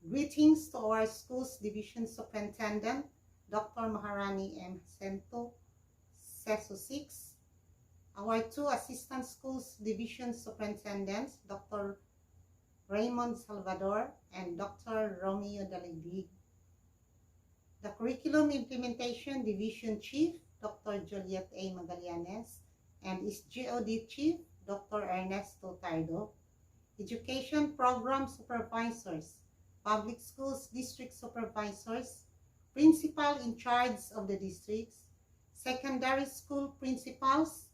Greetings to our Schools Division Superintendent, Dr. Maharani M. Jacinto, CESO 6, our two Assistant Schools Division Superintendents, Dr. Raymond Salvador and Dr. Romeo Daligdig, the Curriculum Implementation Division Chief, Dr. Juliet A. Magallanes, and its GOD Chief, Dr. Ernesto Tardo, Education Program Supervisors, Public Schools District Supervisors, Principal in charge of the districts, Secondary School Principals,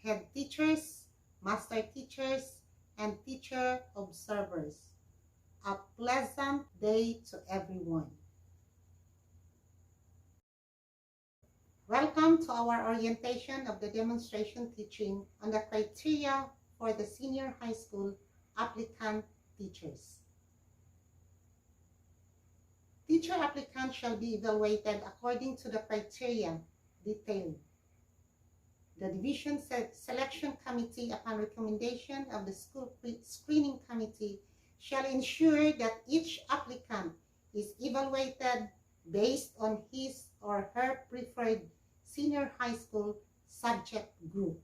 Head Teachers, Master Teachers, and Teacher Observers. A pleasant day to everyone. Welcome to our orientation of the demonstration teaching on the criteria for the senior high school applicant teachers. Teacher applicants shall be evaluated according to the criteria detailed. The Division Selection Committee, upon recommendation of the School Screening Committee, shall ensure that each applicant is evaluated based on his or her preferred senior high school subject group.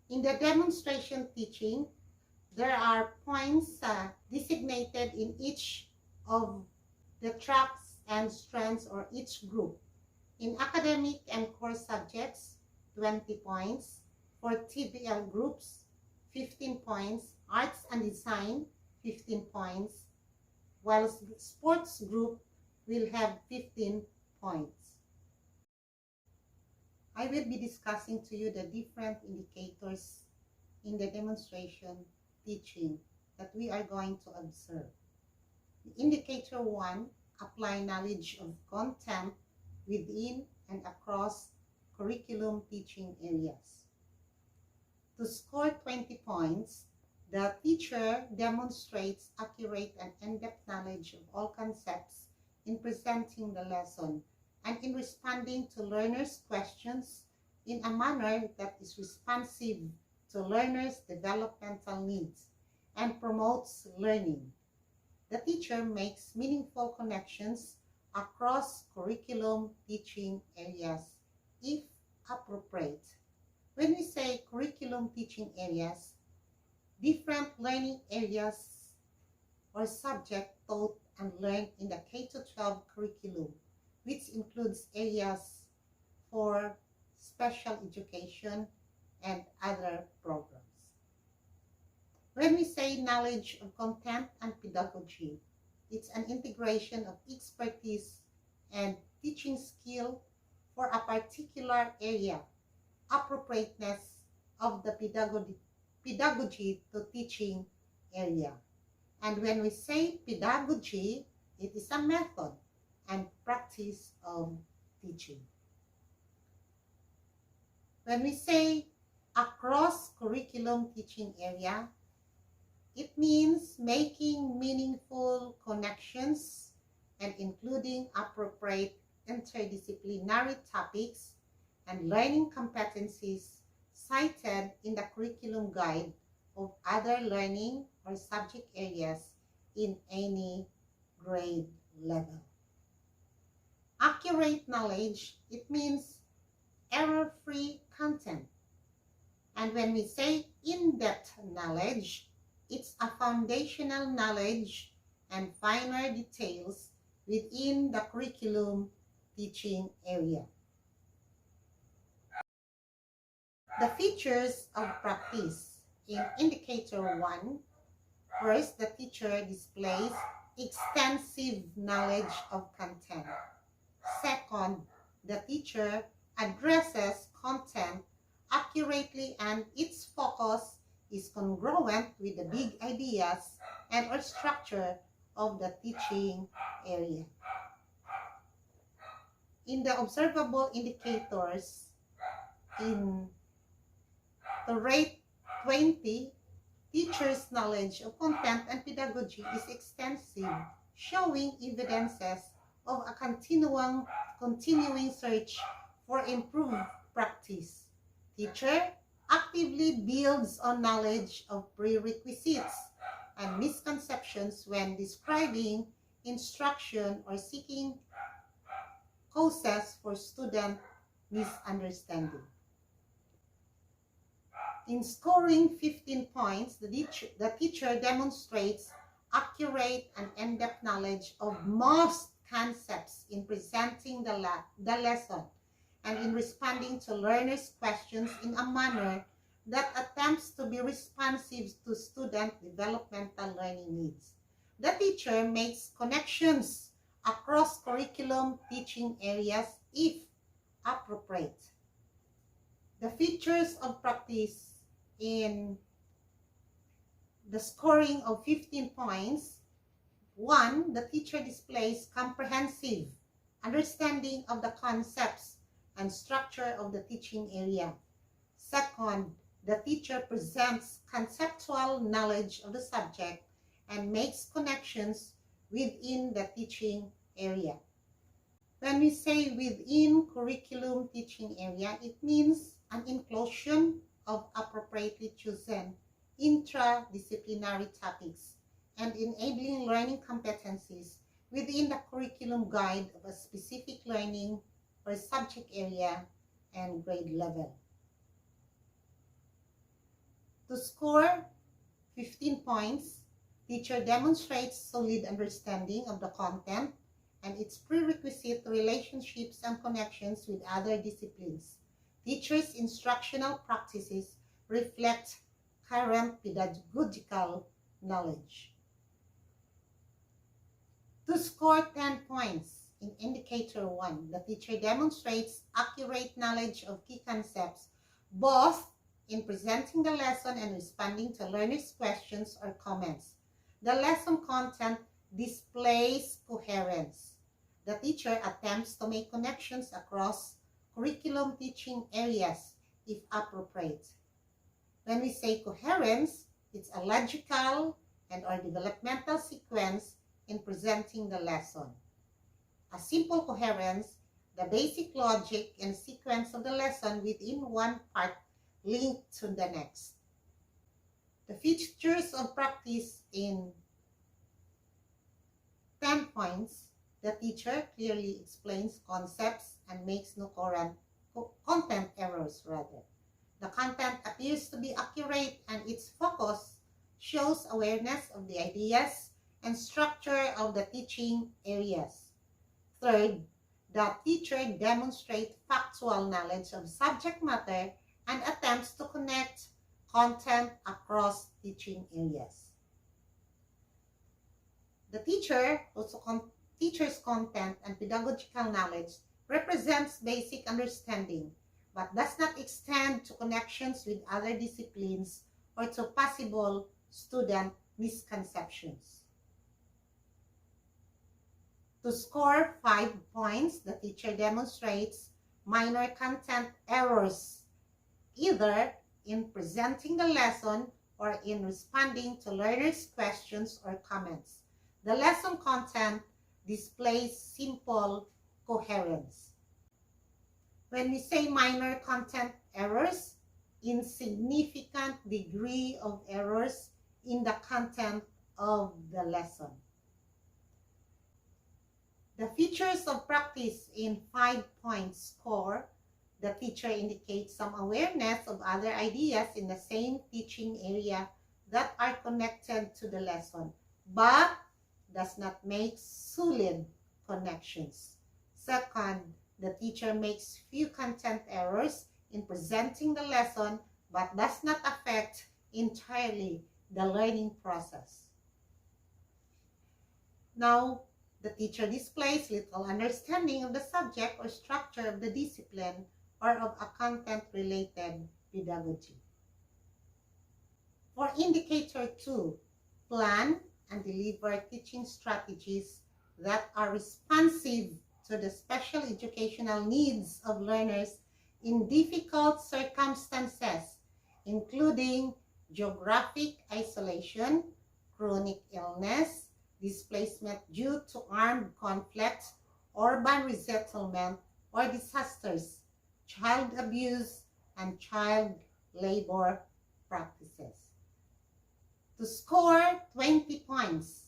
In the demonstration teaching, there are points designated in each of the tracks and strands or each group. In academic and core subjects, 20 points. For TBL groups, 15 points. Arts and design, 15 points. While sports group will have 15 points. I will be discussing to you the different indicators in the demonstration teaching that we are going to observe. Indicator 1, apply knowledge of content within and across curriculum teaching areas. To score 20 points, the teacher demonstrates accurate and in-depth knowledge of all concepts in presenting the lesson and in responding to learners' questions in a manner that is responsive to learners' developmental needs and promotes learning. The teacher makes meaningful connections across curriculum teaching areas, if appropriate. When we say curriculum teaching areas, different learning areas or subject taught and learned in the K-12 curriculum, which includes areas for special education and other programs. When we say knowledge of content and pedagogy, it's an integration of expertise and teaching skill for a particular area, appropriateness of the pedagogy to teaching area. And when we say pedagogy, it is a method and practice of teaching. When we say across curriculum teaching area, it means making meaningful connections and including appropriate interdisciplinary topics and learning competencies cited in the curriculum guide of other learning or subject areas in any grade level. Accurate knowledge, it means error-free content. And when we say in-depth knowledge, it's a foundational knowledge and finer details within the curriculum teaching area. The features of practice. In indicator 1, first, the teacher displays extensive knowledge of content. Second, the teacher addresses content accurately and its focus is congruent with the big ideas and or structure of the teaching area. In the observable indicators, in the rate 20, teachers' knowledge of content and pedagogy is extensive, showing evidences of a continuing search for improved practice. Teacher actively builds on knowledge of prerequisites and misconceptions when describing instruction or seeking causes for student misunderstanding. In scoring 15 points, the teacher demonstrates accurate and in-depth knowledge of most concepts in presenting the lesson and in responding to learners' questions in a manner that attempts to be responsive to student developmental learning needs. The teacher makes connections across curriculum teaching areas if appropriate. The features of practice in the scoring of 15 points. 1, the teacher displays comprehensive understanding of the concepts and structure of the teaching area. 2nd, the teacher presents conceptual knowledge of the subject and makes connections within the teaching area. When we say within curriculum teaching area, it means an inclusion of appropriately chosen intradisciplinary topics and enabling learning competencies within the curriculum guide of a specific learning or subject area and grade level. To score 15 points, teacher demonstrates solid understanding of the content and its prerequisite relationships and connections with other disciplines. Teachers' instructional practices reflect current pedagogical knowledge. To score 10 points in Indicator 1, the teacher demonstrates accurate knowledge of key concepts, both in presenting the lesson and responding to learners' questions or comments. The lesson content displays coherence. The teacher attempts to make connections across curriculum teaching areas if appropriate. When we say coherence, it's a logical and or developmental sequence in presenting the lesson. A simple coherence, the basic logic and sequence of the lesson within one part linked to the next. The features of practice in 10 points, the teacher clearly explains concepts and makes no content errors rather. The content appears to be accurate and its focus shows awareness of the ideas and structure of the teaching areas. 3rd, the teacher demonstrates factual knowledge of subject matter and attempts to connect content across teaching areas. The teacher's content and pedagogical knowledge represents basic understanding, but does not extend to connections with other disciplines or to possible student misconceptions. To score 5 points, the teacher demonstrates minor content errors, either in presenting the lesson or in responding to learners' questions or comments. The lesson content displays simple coherence. When we say minor content errors, insignificant degree of errors in the content of the lesson. The features of practice in 5 points score, the teacher indicates some awareness of other ideas in the same teaching area that are connected to the lesson, but does not make solid connections. 2nd, the teacher makes few content errors in presenting the lesson, but does not affect entirely the learning process. Now, the teacher displays little understanding of the subject or structure of the discipline or of a content-related pedagogy. For Indicator 2, plan and deliver teaching strategies that are responsive to the special educational needs of learners in difficult circumstances, including geographic isolation, chronic illness, displacement due to armed conflict, urban resettlement or disasters, child abuse, and child labor practices. To score 20 points,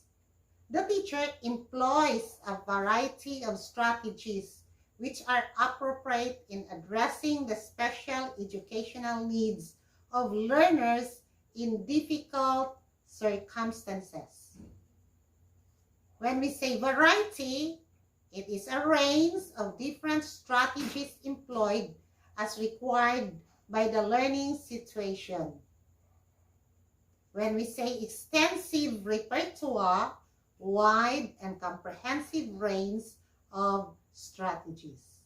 the teacher employs a variety of strategies which are appropriate in addressing the special educational needs of learners in difficult circumstances. When we say variety, it is a range of different strategies employed as required by the learning situation. When we say extensive repertoire, wide and comprehensive range of strategies.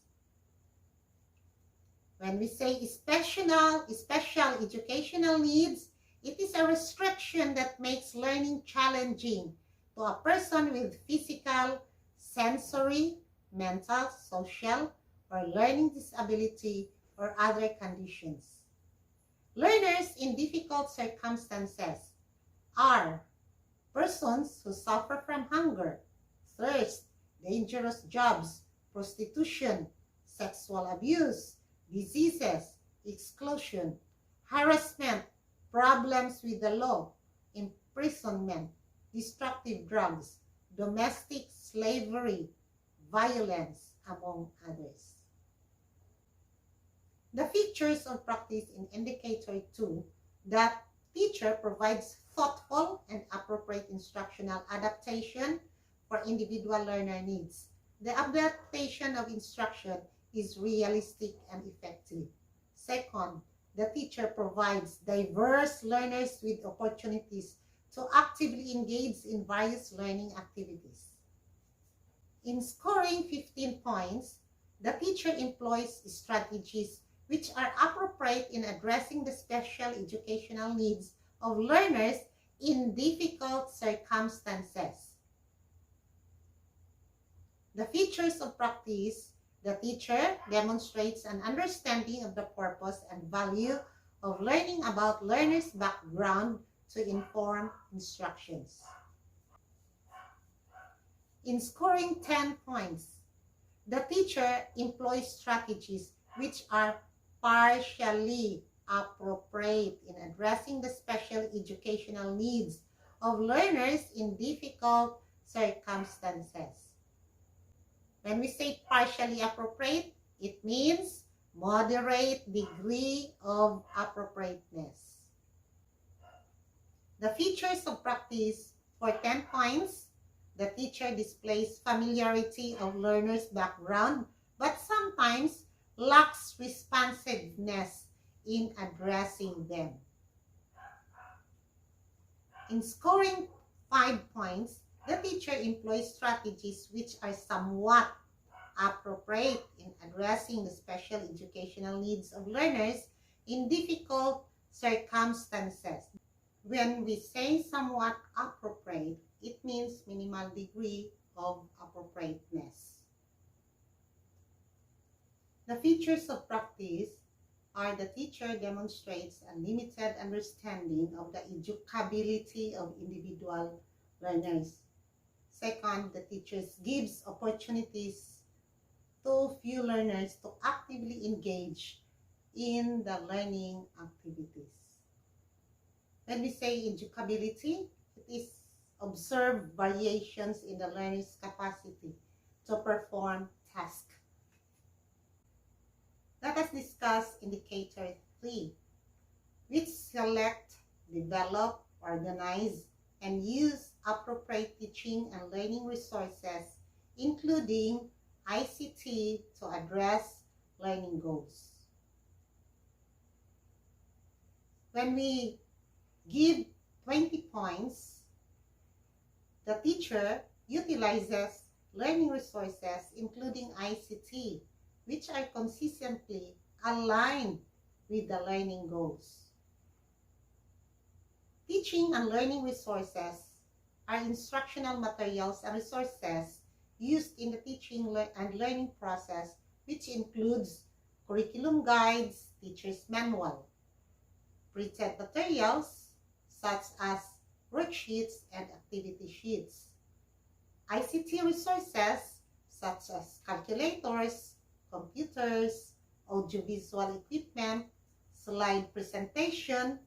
When we say special educational needs, it is a restriction that makes learning challenging to a person with physical, sensory, mental, social, or learning disability or other conditions. Learners in difficult circumstances are persons who suffer from hunger, thirst, dangerous jobs, prostitution, sexual abuse, diseases, exclusion, harassment, problems with the law, imprisonment, destructive drugs, domestic slavery, violence, among others. The features of practice in Indicator 2 that teacher provides thoughtful and appropriate instructional adaptation for individual learner needs. The adaptation of instruction is realistic and effective. Second, the teacher provides diverse learners with opportunities to actively engage in various learning activities. In scoring 15 points, the teacher employs strategies which are appropriate in addressing the special educational needs of learners in difficult circumstances. The features of practice: the teacher demonstrates an understanding of the purpose and value of learning about learners' background to inform instructions. In scoring 10 points, the teacher employs strategies which are partially appropriate in addressing the special educational needs of learners in difficult circumstances. When we say partially appropriate, it means moderate degree of appropriateness. The features of practice for 10 points: the teacher displays familiarity of learners' background, but sometimes lacks responsiveness in addressing them. In scoring 5 points, the teacher employs strategies which are somewhat appropriate in addressing the special educational needs of learners in difficult circumstances. When we say somewhat appropriate, it means minimal degree of appropriateness. The features of practice are: the teacher demonstrates a limited understanding of the educability of individual learners. Second, the teacher gives opportunities to few learners to actively engage in the learning activities. When we say educability, it is observed variations in the learner's capacity to perform tasks. Let us discuss Indicator 3, which select, develop, organize, and use appropriate teaching and learning resources, including ICT, to address learning goals. When we give 20 points, the teacher utilizes learning resources, including ICT, which are consistently aligned with the learning goals. Teaching and learning resources are instructional materials and resources used in the teaching and learning process, which includes curriculum guides, teacher's manual, printed materials such as worksheets and activity sheets, ICT resources such as calculators, computers, audiovisual equipment, slide presentation,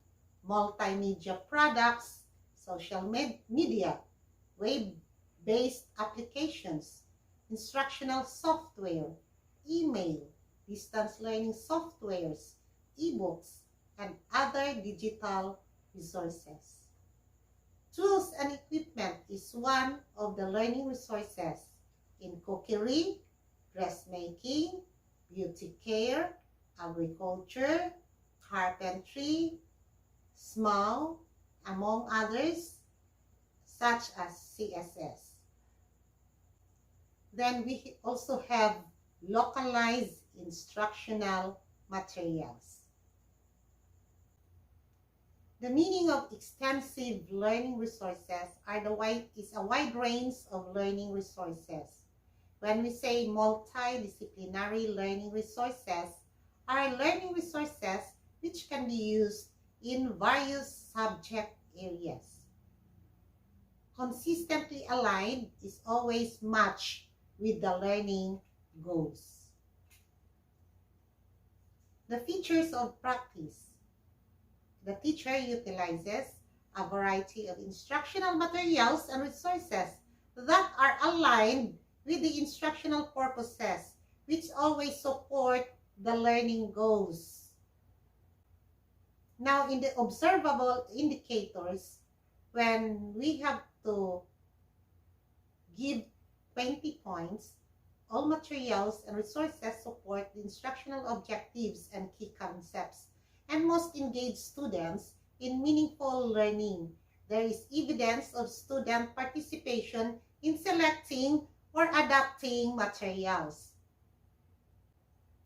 multimedia products, social media, web-based applications, instructional software, email, distance learning softwares, ebooks, and other digital resources. Tools and equipment is one of the learning resources in cookery, dressmaking, beauty care, agriculture, carpentry, small, among others, such as CSS. Then we also have localized instructional materials. The meaning of extensive learning resources is a wide range of learning resources. When we say multidisciplinary learning resources, are learning resources which can be used in various subject areas. Consistently aligned is always matched with the learning goals. The features of practice. The teacher utilizes a variety of instructional materials and resources that are aligned with the instructional purposes, which always support the learning goals. Now, in the observable indicators, when we have to give 20 points, all materials and resources support the instructional objectives and key concepts and most engage students in meaningful learning. There is evidence of student participation in selecting or adapting materials.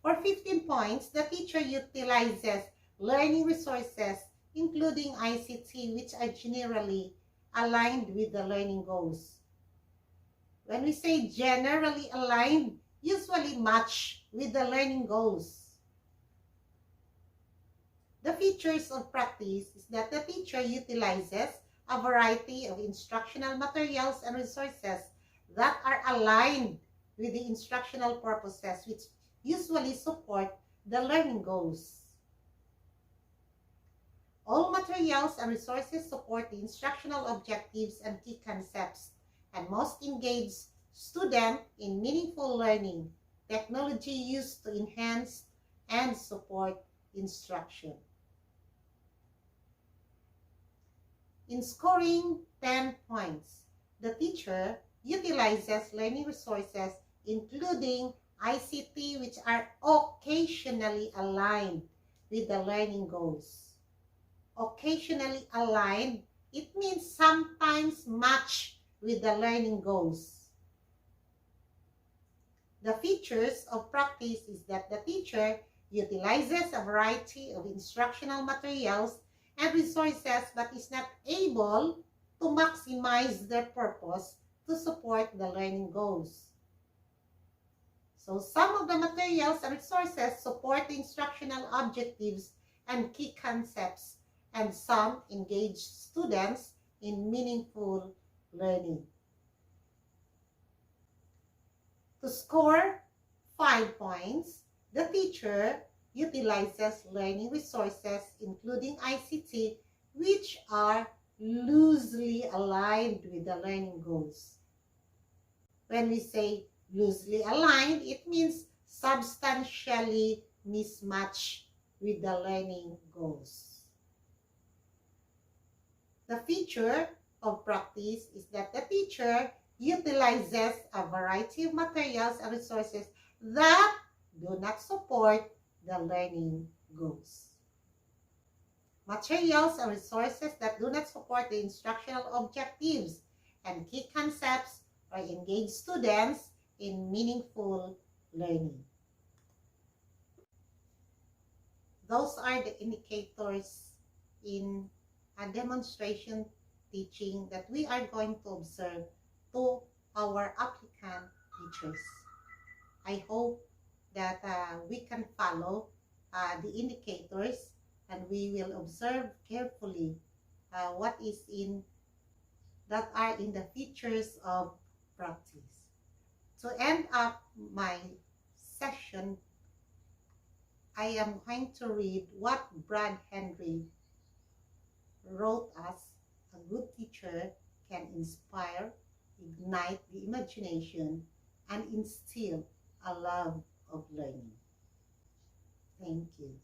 For 15 points, the teacher utilizes learning resources, including ICT, which are generally aligned with the learning goals. When we say generally aligned, usually match with the learning goals. The features of practice is that the teacher utilizes a variety of instructional materials and resources that are aligned with the instructional purposes, which usually support the learning goals. All materials and resources support the instructional objectives and key concepts and most engage students in meaningful learning, technology used to enhance and support instruction. In scoring 10 points, the teacher utilizes learning resources including ICT which are occasionally aligned with the learning goals. Occasionally aligned, it means sometimes match with the learning goals. The features of practice is that the teacher utilizes a variety of instructional materials and resources but is not able to maximize their purpose to support the learning goals. So some of the materials and resources support the instructional objectives and key concepts, and some engage students in meaningful learning. To score 5 points, the teacher utilizes learning resources including ICT which are loosely aligned with the learning goals. When we say loosely aligned, it means substantially mismatched with the learning goals. The feature of practice is that the teacher utilizes a variety of materials and resources that do not support the learning goals. Materials and resources that do not support the instructional objectives and key concepts or engage students in meaningful learning. Those are the indicators in a demonstration teaching that we are going to observe to our applicant teachers. I hope that we can follow the indicators and we will observe carefully what is that are in the features of practice. To end up my session, I am going to read what Brad Henry wrote us A good teacher can inspire, ignite the imagination, and instill a love of learning. Thank you.